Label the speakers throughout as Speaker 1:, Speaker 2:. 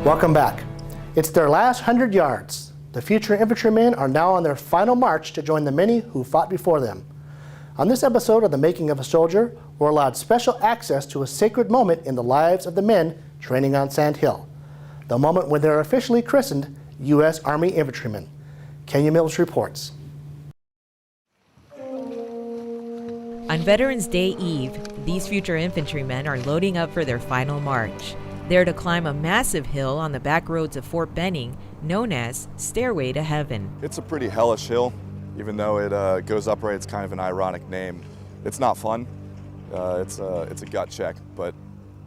Speaker 1: Welcome back. It's their last 100 yards. The future infantrymen are now on their final march to join the many who fought before them. On this episode of The Making of a Soldier, we're allowed special access to a sacred moment in the lives of the men training on Sand Hill. The moment when they're officially christened U.S. Army Infantrymen. Kenya Mills reports.
Speaker 2: On Veterans Day Eve, these future infantrymen are loading up for their final march. They're to climb a massive hill on the back roads of Fort Benning, known as Stairway to Heaven.
Speaker 3: It's a pretty hellish hill, even though it goes upright. It's kind of an ironic name. It's not fun. It's a gut check, but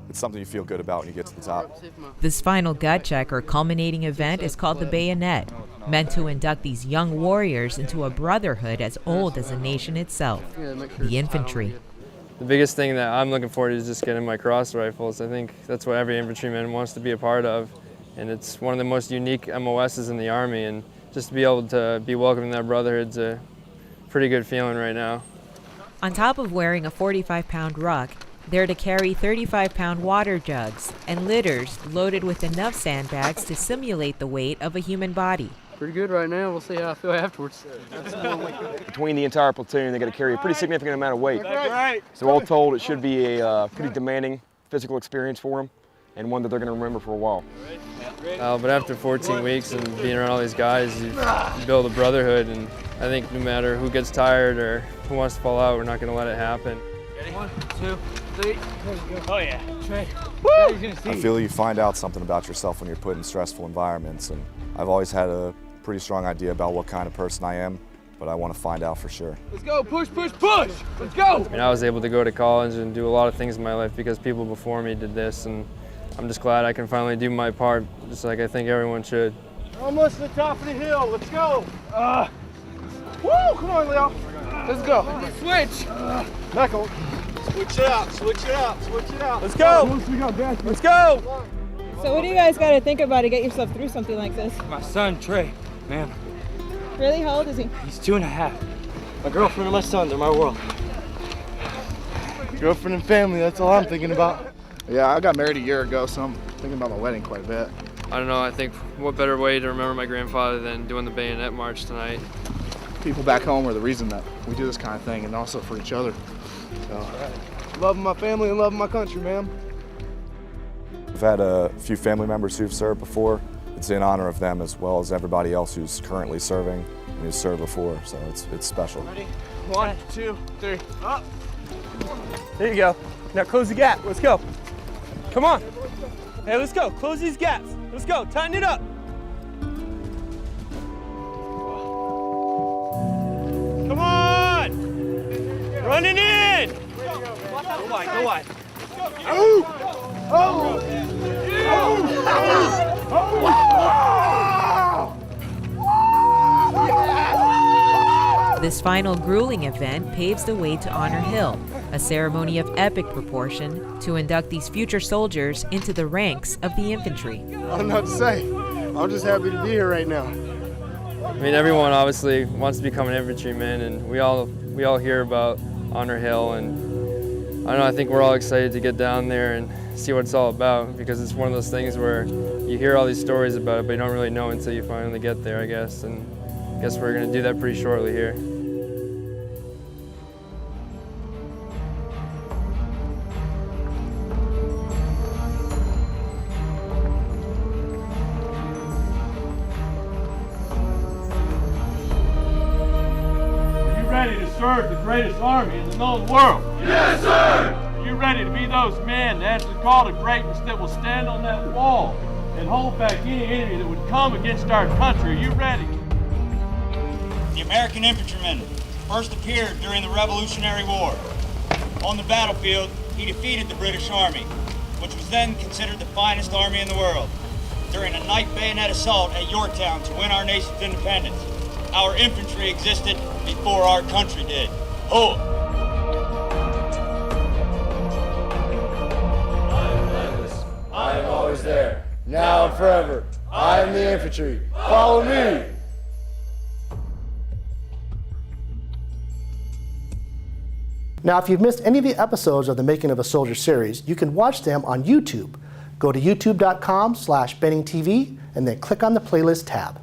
Speaker 3: it's something you feel good about when you get to the top.
Speaker 2: This final gut check or culminating event is called the Bayonet, meant to induct these young warriors into a brotherhood as old as the nation itself, the infantry.
Speaker 4: The biggest thing that I'm looking forward to is just getting my cross rifles. I think that's what every infantryman wants to be a part of, and it's one of the most unique MOSs in the Army, and just to be able to be welcomed in that brotherhood's a pretty good feeling right now.
Speaker 2: On top of wearing a 45-pound ruck, they're to carry 35-pound water jugs and litters loaded with enough sandbags to simulate the weight of a human body.
Speaker 5: Pretty good right now. We'll see how I feel afterwards.
Speaker 6: Between the entire platoon, they got to carry a pretty significant amount of weight. So all told, it should be a pretty demanding physical experience for them, and one that they're going to remember for a while.
Speaker 4: But after 14 weeks and being around all these guys, you build a brotherhood, and I think no matter who gets tired or who wants to fall out, we're not going to let it happen.
Speaker 5: Ready? 1, 2, 3. Oh yeah. Trey.
Speaker 3: Woo! I feel you find out something about yourself when you're put in stressful environments, and I've always had a pretty strong idea about what kind of person I am, but I want to find out for sure.
Speaker 5: Let's go, push, push, push! Let's go!
Speaker 4: I mean, I was able to go to college and do a lot of things in my life because people before me did this, and I'm just glad I can finally do my part, just like I think everyone should.
Speaker 7: Almost to the top of the hill, let's go! Woo, come on, Leo.
Speaker 5: Let's go. Switch!
Speaker 7: Knuckle. Switch it out, switch it out, switch it out.
Speaker 4: Let's go! Let's go!
Speaker 8: So what do you guys got to think about to get yourself through something like this?
Speaker 7: My son, Trey, man.
Speaker 8: Really? How old is he?
Speaker 7: He's 2.5. My girlfriend and my son, they're my world. Girlfriend and family, that's all I'm thinking about.
Speaker 9: Yeah, I got married a year ago, so I'm thinking about my wedding quite a bit.
Speaker 4: I don't know, I think what better way to remember my grandfather than doing the bayonet march tonight.
Speaker 9: People back home are the reason that we do this kind of thing, and also for each other. So,
Speaker 7: Loving my family and loving my country, man.
Speaker 3: I've had a few family members who've served before. It's in honor of them as well as everybody else who's currently serving and who's served before, so it's special.
Speaker 7: Ready? 1, 2, 3, up.
Speaker 10: There you go. Now close the gap. Let's go. Come on. Hey, let's go. Close these gaps. Let's go. Tighten it up. Come on. Running in. Go wide. Go wide.
Speaker 7: Oh! Oh!
Speaker 2: This final grueling event paves the way to Honor Hill, a ceremony of epic proportion to induct these future soldiers into the ranks of the infantry.
Speaker 7: I don't know what to say. I'm just happy to be here right now.
Speaker 4: I mean, everyone obviously wants to become an infantryman, and we all hear about Honor Hill, and I don't know, I think we're all excited to get down there and see what it's all about, because it's one of those things where you hear all these stories about it, but you don't really know until you finally get there, I guess, and I guess we're going to do that pretty shortly here.
Speaker 11: Ready to serve the greatest army in the known world?
Speaker 7: Yes, sir!
Speaker 11: Are you ready to be those men that answer the call to greatness that will stand on that wall and hold back any enemy that would come against our country? Are you ready?
Speaker 12: The American infantryman first appeared during the Revolutionary War. On the battlefield, he defeated the British Army, which was then considered the finest army in the world. During a night bayonet assault at Yorktown to win our nation's independence, our infantry existed before our country did. Oh!
Speaker 7: I am always there, now and forever. I am the infantry. Follow me!
Speaker 1: Now, if you've missed any of the episodes of the Making of a Soldier series, you can watch them on YouTube. Go to youtube.com/BenningTV and then click on the playlist tab.